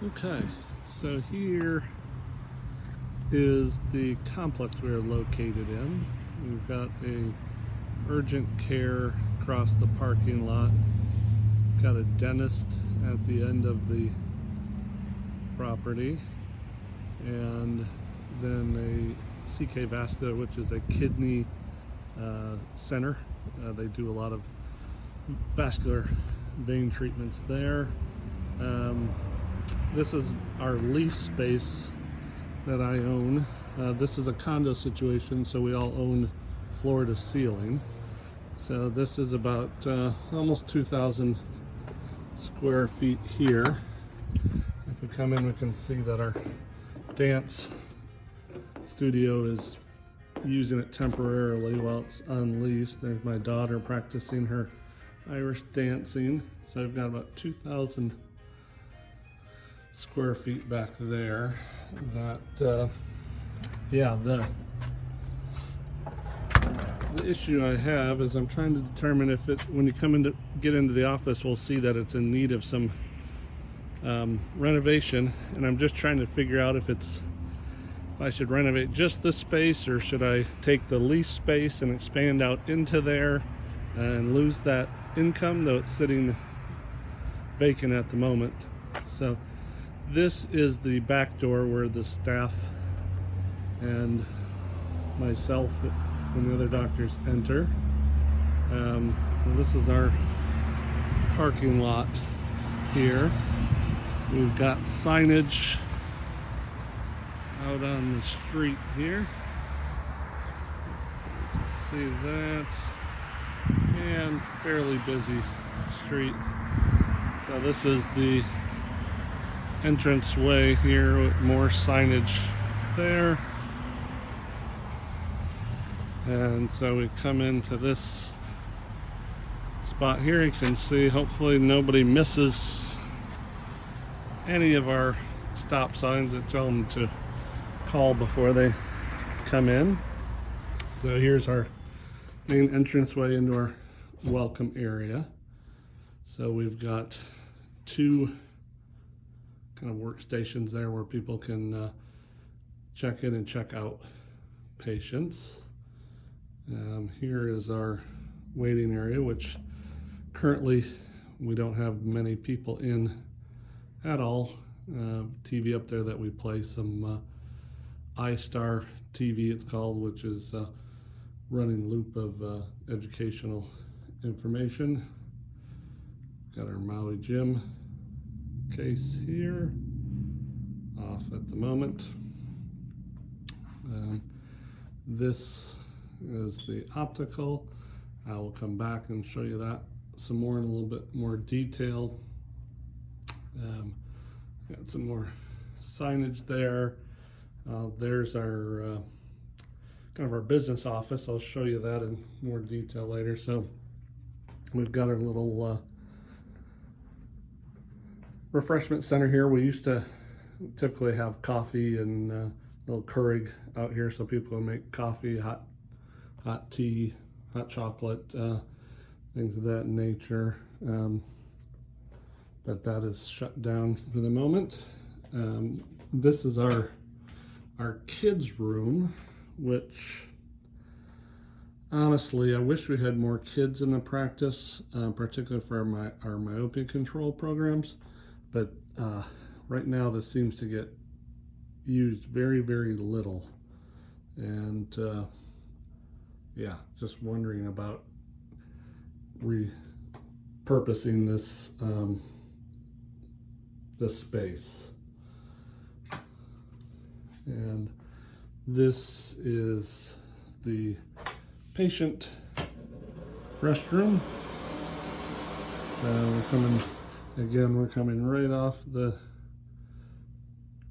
Okay, so here is the complex we are located in. We've got a urgent care across the parking lot. Got a dentist at the end of the property, and then a CK Vascular, which is a kidney center. They do a lot of vascular vein treatments there. This is our lease space that I own. This is a condo situation, so we all own floor to ceiling. So this is about almost 2,000 square feet here. If we come in, we can see that our dance studio is using it temporarily while it's unleased. There's my daughter practicing her Irish dancing. So I've got about 2,000 square feet back there. That the issue I have is I'm trying to determine if it, when you get into the office, we'll see that it's in need of some renovation, and I'm just trying to figure out if I should renovate just this space, or should I take the lease space and expand out into there and lose that income, though it's sitting vacant at the moment. So this is the back door where the staff and myself and the other doctors enter. So this is our parking lot here. We've got signage out on the street here. See that? And fairly busy street. So this is the entrance way here with more signage there. And so we come into this spot here. You can see, hopefully nobody misses any of our stop signs that tell them to call before they come in. So here's our main entranceway into our welcome area. So we've got two kind of workstations there where people can check in and check out patients. Here is our waiting area, which currently we don't have many people in at all. TV up there that we play some iStar TV, it's called, which is a running loop of educational information. Got our Maui Gym case here, off at the moment. This is the optical. I will come back and show you that some more in a little bit more detail. Got some more signage there. There's our kind of our business office. I'll show you that in more detail later. So we've got our little refreshment center here. We used to typically have coffee and a little Keurig out here, so people can make coffee, hot tea, hot chocolate, things of that nature. But that is shut down for the moment. This is our kids' room, which honestly I wish we had more kids in the practice, particularly for our myopia control programs. But right now this seems to get used very, very little. And yeah, just wondering about repurposing this this space. And this is the patient restroom. So we're coming right off the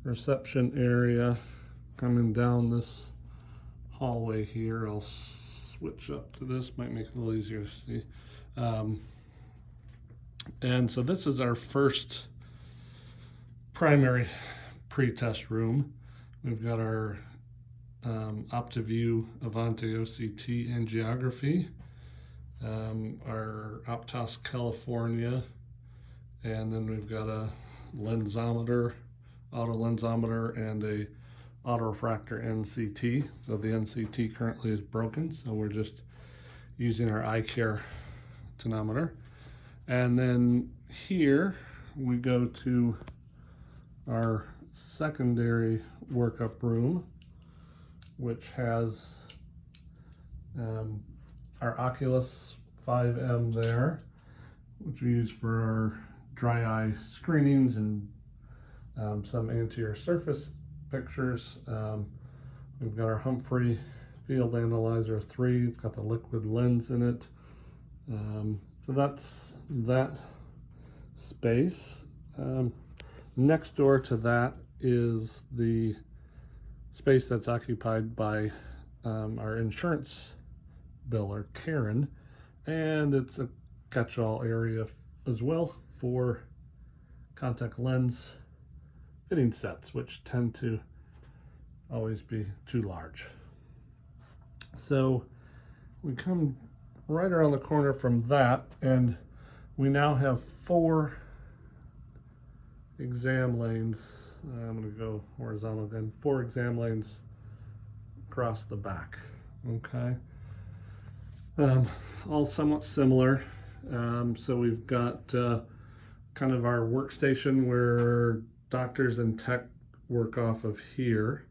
reception area, coming down this hallway here. I'll switch up to this, might make it a little easier to see. And so this is our first primary pre-test room. We've got our OptiView Avante OCT angiography, our Optos California, and then we've got a lensometer, auto lensometer, and a autorefractor NCT. So the NCT currently is broken, so we're just using our iCare tonometer. And then here we go to our secondary workup room, which has our Oculus 5M there, which we use for our dry eye screenings and some anterior surface pictures. We've got our Humphrey Field Analyzer 3. It's got the liquid lens in it. So that's that space. Next door to that is the space that's occupied by our insurance biller, Karen, and it's a catch-all area as well for contact lens fitting sets, which tend to always be too large. So we come right around the corner from that, and we now have 4 exam lanes. I'm going to go horizontal again. 4 exam lanes across the back. Okay. All somewhat similar. So we've got kind of our workstation where doctors and tech work off of here.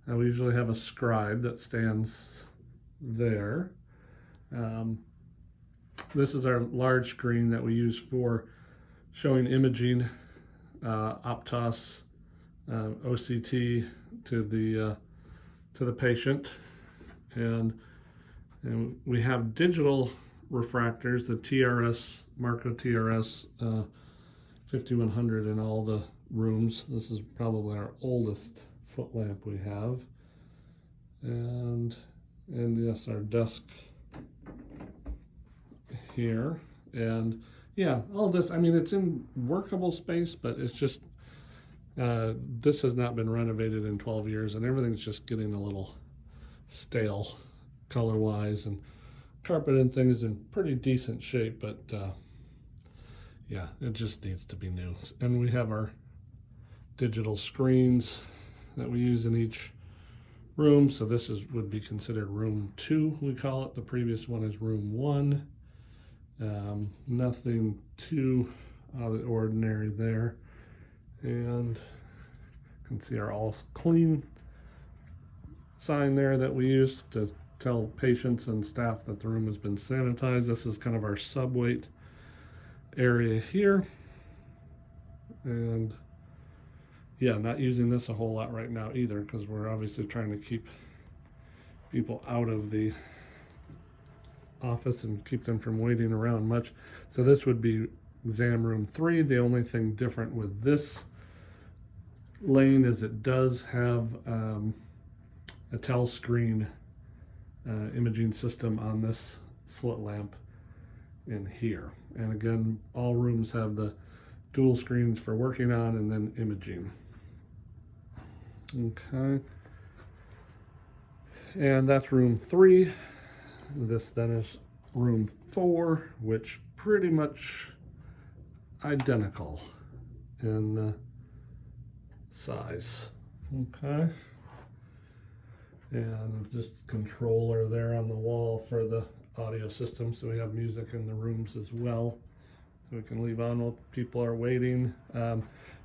We usually have a scribe that stands there. This is our large screen that we use for showing imaging, Optos, OCT to the patient, and we have digital refractors, the TRS, Marco TRS 5100 in all the rooms. This is probably our oldest slit lamp we have, and yes, our desk here. And yeah, all this, I mean, it's in workable space, but it's just this has not been renovated in 12 years, and everything's just getting a little stale color wise, and carpet and things in pretty decent shape, but yeah, it just needs to be new. And we have our digital screens that we use in each room. So this would be considered room 2, we call it. The previous one is room 1. Nothing too out of the ordinary there. And you can see our all clean sign there that we use to tell patients and staff that the room has been sanitized. This is kind of our subweight area here. And yeah, not using this a whole lot right now either, because we're obviously trying to keep people out of the office and keep them from waiting around much. So this would be exam room 3. The only thing different with this lane is it does have a telescreen imaging system on this slit lamp in here. And again, all rooms have the dual screens for working on and then imaging. Okay. And that's room 3. This then is room 4, which pretty much identical in size. Okay. And just controller there on the wall for the audio system, so we have music in the rooms as well, so we can leave on while people are waiting.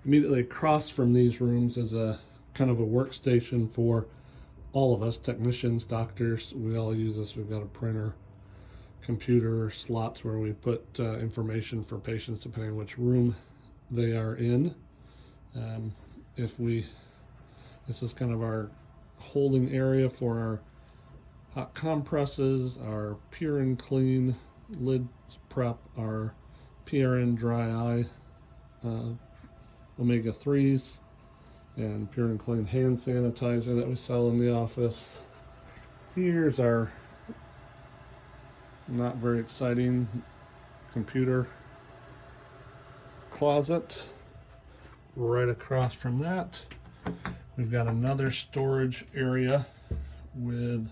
Immediately across from these rooms is a kind of a workstation for all of us, technicians, doctors. We all use this. We've got a printer, computer, slots where we put information for patients depending on which room they are in. This is kind of our holding area for our hot compresses, our Pure and Clean lid prep, our PRN dry eye omega 3s, and Pure and Clean hand sanitizer that we sell in the office. Here's our not very exciting computer closet. Right across from that, we've got another storage area with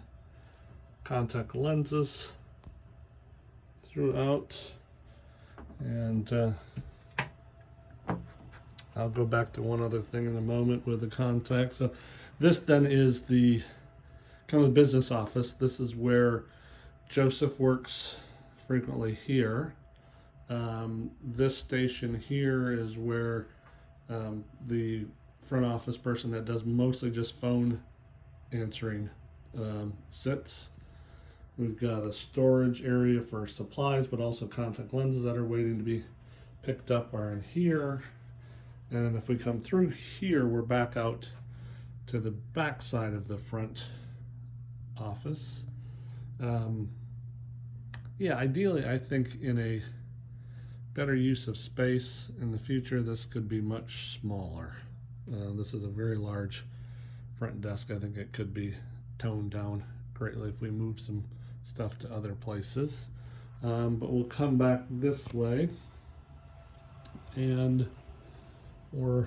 contact lenses throughout, and I'll go back to one other thing in a moment with the contact. So this then is the kind of the business office. This is where Joseph works frequently here. This station here is where the front office person that does mostly just phone answering sits. We've got a storage area for supplies, but also contact lenses that are waiting to be picked up are in here. And if we come through here, we're back out to the back side of the front office. Yeah, ideally, I think in a better use of space in the future, this could be much smaller. This is a very large front desk. I think it could be toned down greatly if we move some stuff to other places. But we'll come back this way, and we're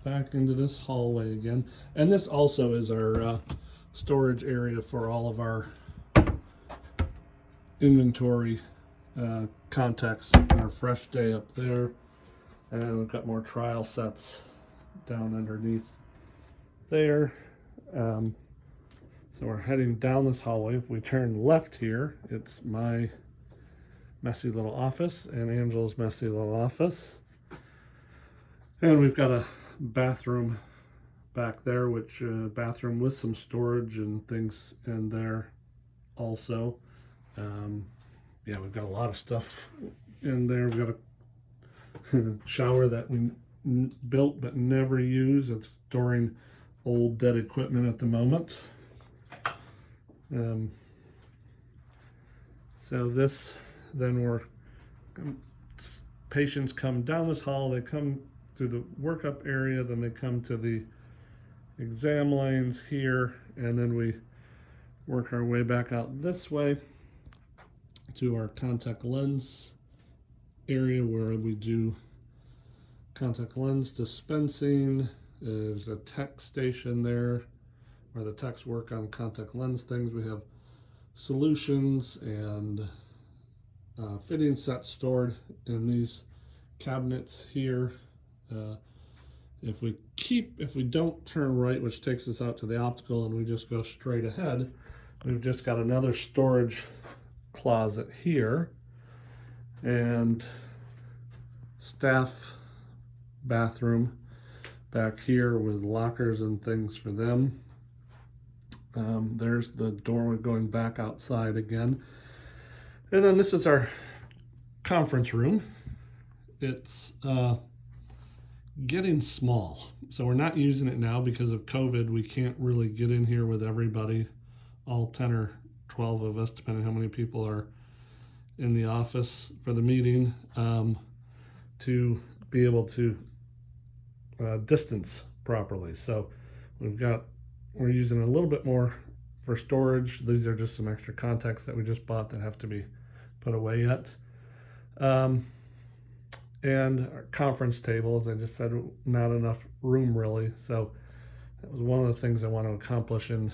back into this hallway again. And this also is our storage area for all of our inventory contacts. Our Fresh Day up there, and we've got more trial sets down underneath there. So we're heading down this hallway. If we turn left here, it's my messy little office and Angela's messy little office. And we've got a bathroom back there, which bathroom with some storage and things in there also. Yeah, we've got a lot of stuff in there. We've got a shower that we built but never use. It's storing old dead equipment at the moment. So this, then patients come down this hall, they come through the workup area, then they come to the exam lanes here, and then we work our way back out this way to our contact lens area where we do contact lens dispensing. There's a tech station there where the techs work on contact lens things. We have solutions and fitting sets stored in these cabinets here. If we don't turn right, which takes us out to the optical, and we just go straight ahead, we've just got another storage closet here, and staff bathroom back here with lockers and things for them. There's the doorway going back outside again. And then this is our conference room. It's getting small. So we're not using it now because of COVID. We can't really get in here with everybody, all 10 or 12 of us, depending on how many people are in the office for the meeting, to be able to distance properly. So we're using a little bit more for storage. These are just some extra contacts that we just bought that have to be put away yet. And our conference tables, I just said, not enough room really. So that was one of the things I want to accomplish in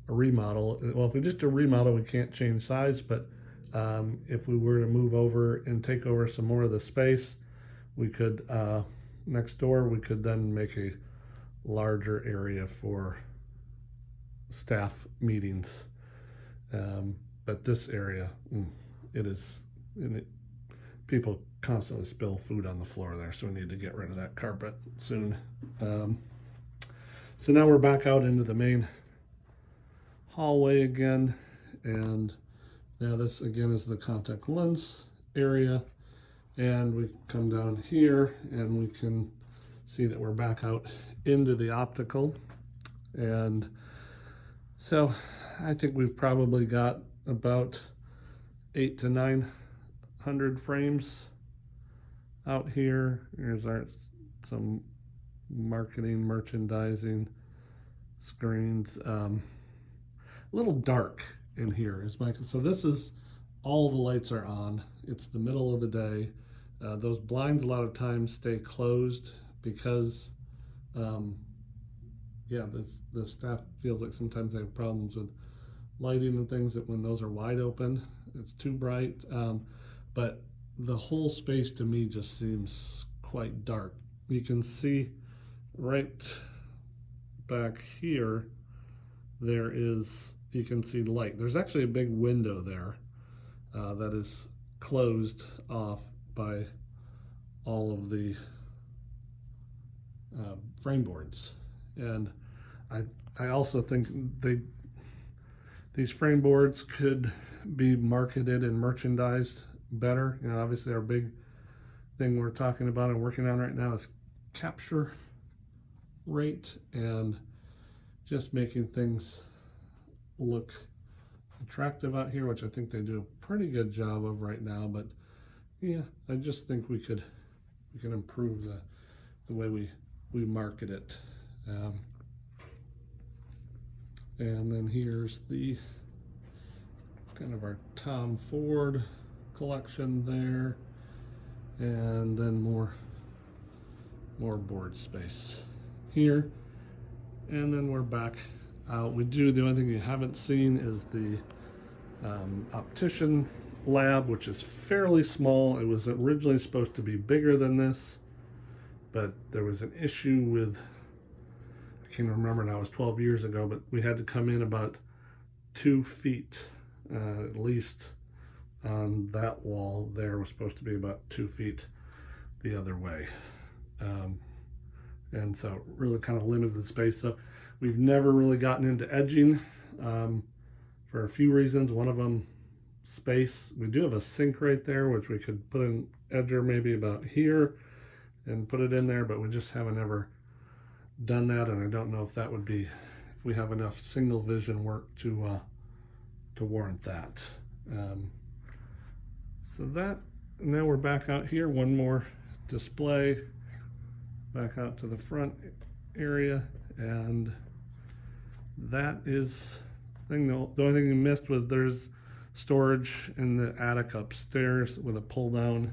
a remodel. Well, if we just do a remodel, we can't change size, but if we were to move over and take over some more of the space, we could, next door, we could then make a larger area for staff meetings. But this area, people constantly spill food on the floor there, so we need to get rid of that carpet soon. So now we're back out into the main hallway again, and now this again is the contact lens area, and we come down here and we can see that we're back out into the optical. And so I think we've probably got about 800 to 900 frames out here. Here's some marketing, merchandising screens. A little dark in here is so this is all the lights are on. It's the middle of the day. Those blinds a lot of times stay closed because the staff feels like sometimes they have problems with lighting and things, that when those are wide open it's too bright. But the whole space to me just seems quite dark, you can see right back here, you can see light. There's actually a big window there that is closed off by all of the frame boards. And I also think these frame boards could be marketed and merchandised better. You know, obviously our big thing we're talking about and working on right now is capture rate and just making things look attractive out here, which I think they do a pretty good job of right now. But yeah, I just think we can improve the way we market it. And then here's the kind of our Tom Ford collection there, and then more board space here. And then we're back out. The only thing you haven't seen is the optician lab, which is fairly small. It was originally supposed to be bigger than this, but there was an issue with, I can't remember now, it was 12 years ago, but we had to come in about 2 feet at least on that wall there. Was supposed to be about 2 feet the other way. And so it really kind of limited the space. So we've never really gotten into edging for a few reasons. One of them, space. We do have a sink right there, which we could put an edger maybe about here and put it in there, but we just haven't ever done that, and I don't know if that would be, if we have enough single vision work to warrant that. So that, now we're back out here, one more display, back out to the front area, and that is the thing. The only thing you missed was there's storage in the attic upstairs with a pull down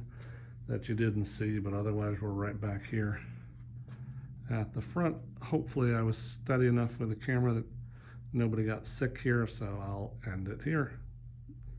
that you didn't see, but otherwise we're right back here at the front. Hopefully I was steady enough with the camera that nobody got sick here, so I'll end it here.